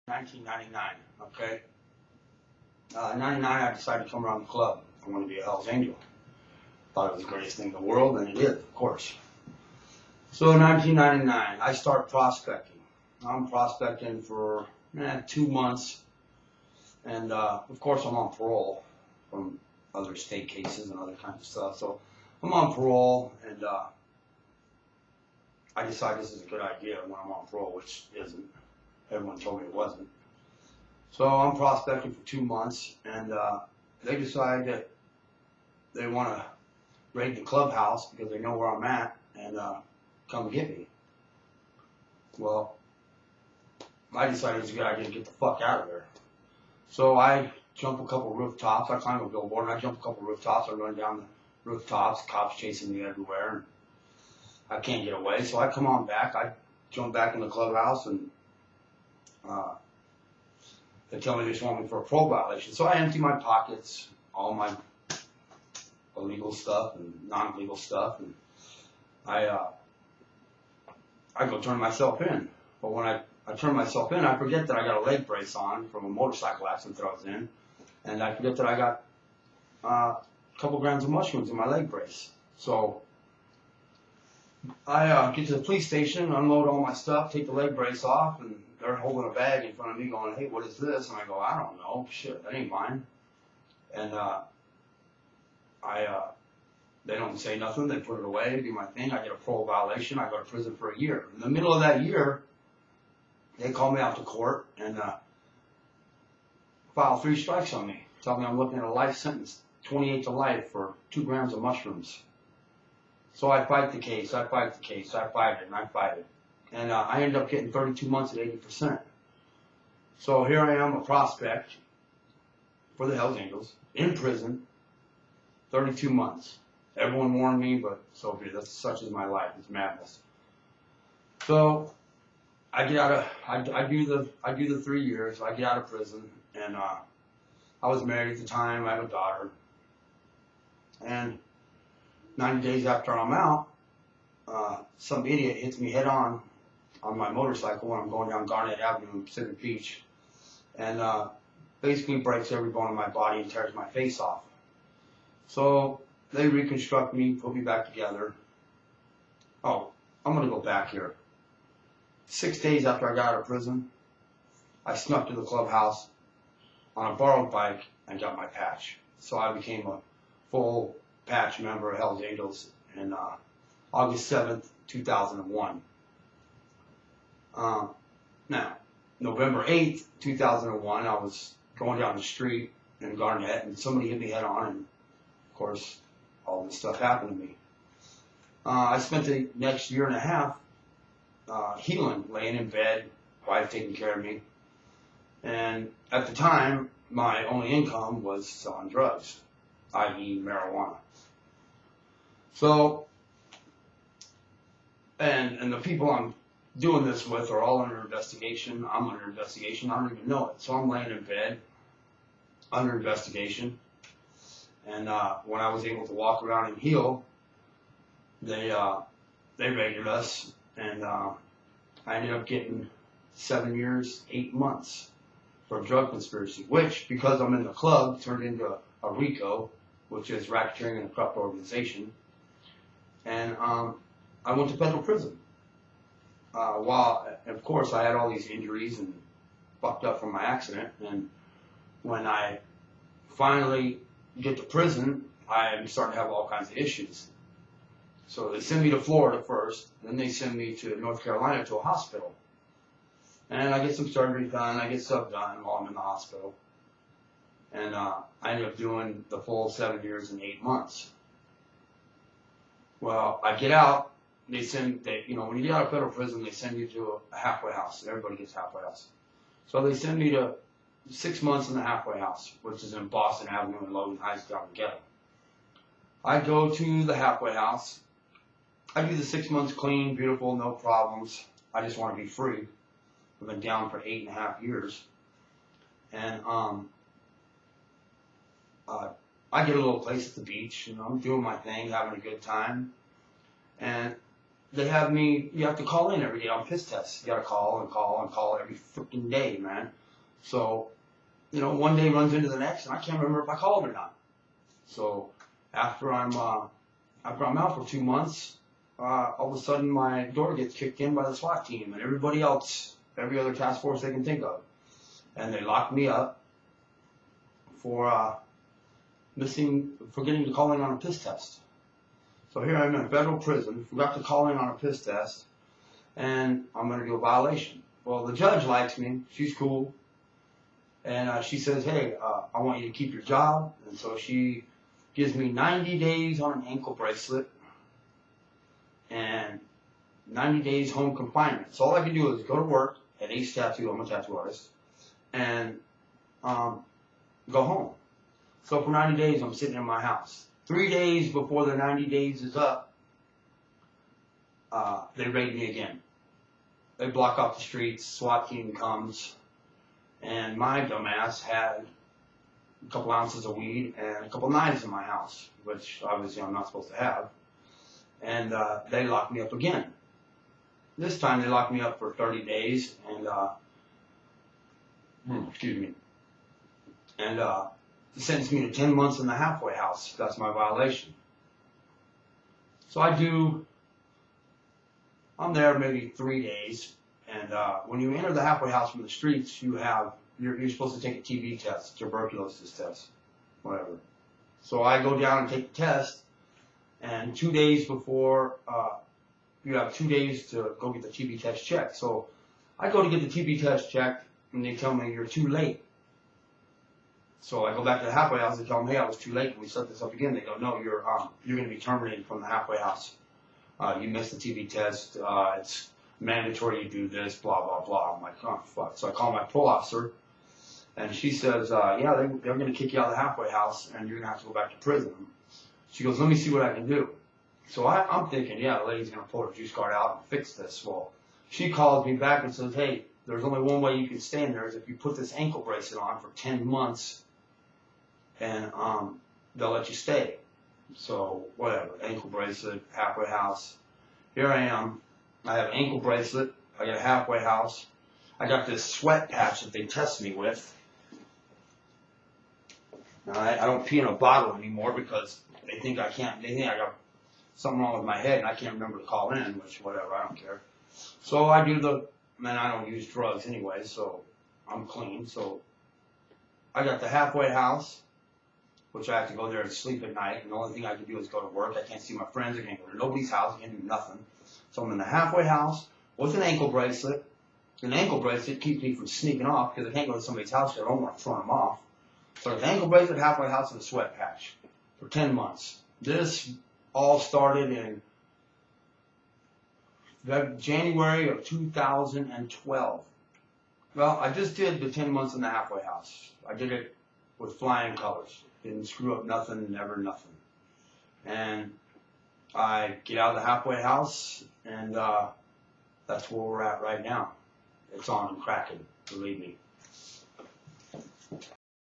1999, okay? 99, I decided to come around the club. I wanted to be a Hell's Angel. Thought it was the greatest thing in the world, and it is, of course. So in 1999, I start prospecting. I'm prospecting for 2 months, and of course I'm on parole from other state cases and other kinds of stuff. So I'm on parole, and I decide this is a good idea when I'm on parole, which isn't. Everyone told me it wasn't. So I'm prospecting for 2 months, and they decide that they want to raid the clubhouse because they know where I'm at and come get me. Well, I decided it was a good idea to get the fuck out of there. So I jump a couple rooftops. I climb a billboard and I jump a couple rooftops. I run down the rooftops. Cops chasing me everywhere, and I can't get away. So I come on back. I jump back in the clubhouse, and they tell me they just want me for a parole violation. So I empty my pockets, all my illegal stuff and non-legal stuff, and I go turn myself in. But when I turn myself in, I forget that I got a leg brace on from a motorcycle accident that I was in, and I forget that I got a couple grams of mushrooms in my leg brace. So I get to the police station, unload all my stuff, take the leg brace off, and they're holding a bag in front of me going, "Hey, what is this?" And I go, "I don't know. Shit, that ain't mine." And they don't say nothing. They put it away, do my thing. I get a parole violation. I go to prison for a year. In the middle of that year, they call me out to court and file 3 strikes on me. Tell me I'm looking at a life sentence, 28 to life for 2 grams of mushrooms. So I fight the case. I fight it, and I fight it. And I end up getting 32 months at 80%. So here I am, a prospect for the Hells Angels, in prison, 32 months. Everyone warned me, but so be it. That's such is my life. It's madness. So I get out of, I do the 3 years. I get out of prison, and I was married at the time. I have a daughter. And 90 days after I'm out, some idiot hits me head on my motorcycle when I'm going down Garnet Avenue in Pacific Beach, and basically breaks every bone in my body and tears my face off. So they reconstruct me, put me back together. Oh, I'm going to go back here. 6 days after I got out of prison, I snuck to the clubhouse on a borrowed bike and got my patch. So I became a full patch member of Hells Angels in August 7th, 2001. Now, November 8th, 2001, I was going down the street in Garnett, and somebody hit me head on, and of course, all this stuff happened to me. I spent the next year and a half healing, laying in bed, wife taking care of me. And at the time, my only income was selling drugs, i.e. marijuana. So, and the people I'm doing this with are all under investigation. I'm under investigation. I don't even know it. So I'm laying in bed under investigation. And when I was able to walk around and heal, they raided us, and I ended up getting 7 years, 8 months for a drug conspiracy, which, because I'm in the club, turned into a RICO, which is racketeering in a corrupt organization. And I went to federal prison. While, of course, I had all these injuries and fucked up from my accident. And when I finally get to prison, I'm starting to have all kinds of issues. So they send me to Florida first, then they send me to North Carolina to a hospital. And I get some surgery done, I get stuff done while I'm in the hospital. And I ended up doing the full 7 years and 8 months. Well, I get out, when you get out of federal prison, they send you to a halfway house. Everybody gets a halfway house. So they send me to 6 months in the halfway house, which is in Boston Avenue and Logan Heights down in the ghetto. I go to the halfway house. I do the 6 months clean, beautiful, no problems. I just want to be free. I've been down for 8.5 years. And I get a little place at the beach. I'm doing my thing, having a good time. And they have me, you have to call in every day on piss tests. You gotta call and call and call every freaking day, man. So, you know, one day runs into the next, and I can't remember if I called or not. So, after I'm out for 2 months, all of a sudden my door gets kicked in by the SWAT team and everybody else, every other task force they can think of. And they locked me up for forgetting to call in on a piss test. So here I'm in a federal prison, forgot to call in on a piss test, and I'm going to do a violation. Well, the judge likes me, she's cool, and she says, hey, I want you to keep your job, and so she gives me 90 days on an ankle bracelet, and 90 days home confinement. So all I can do is go to work at Ace Tattoo, I'm a tattoo artist, and go home. So for 90 days, I'm sitting in my house. 3 days before the 90 days is up, they raid me again. They block off the streets, SWAT team comes, and my dumbass had a couple ounces of weed and a couple knives in my house, which obviously I'm not supposed to have. And they locked me up again. This time they locked me up for 30 days, and excuse me, and sentenced me to 10 months in the halfway house. That's my violation. So I'm there maybe 3 days, and when you enter the halfway house from the streets, you're supposed to take a TB test, tuberculosis test, whatever. So I go down and take the test, and 2 days before, you have 2 days to go get the TB test checked. So I go to get the TB test checked, and they tell me you're too late. So I go back to the halfway house and tell them, hey, I was too late. Can we set this up again? They go, no, you're going to be terminated from the halfway house. You missed the TB test. It's mandatory you do this, blah, blah, blah. I'm like, oh, fuck. So I call my parole officer, and she says, yeah, they're going to kick you out of the halfway house, and you're going to have to go back to prison. She goes, let me see what I can do. So I'm thinking, yeah, the lady's going to pull her juice card out and fix this. Well, she calls me back and says, hey, there's only one way you can stay in there is if you put this ankle bracelet on for 10 months, and they'll let you stay. So whatever, ankle bracelet, halfway house. Here I am. I have an ankle bracelet. I got a halfway house. I got this sweat patch that they test me with. Now, I don't pee in a bottle anymore because they think I can't. They think I got something wrong with my head and I can't remember to call in, which whatever, I don't care. So I don't use drugs anyway, so I'm clean. So I got the halfway house, which I have to go there and sleep at night, and the only thing I can do is go to work. I can't see my friends, I can't go to nobody's house, I can't do nothing. So I'm in the halfway house with an ankle bracelet. An ankle bracelet keeps me from sneaking off because I can't go to somebody's house because I don't want to throw them off. So it's an ankle bracelet, halfway house, and a sweat patch for 10 months. This all started in January of 2012. Well, I just did the 10 months in the halfway house. I did it with flying colors. Didn't screw up nothing, never nothing. And I get out of the halfway house, and that's where we're at right now. It's on and cracking, believe me.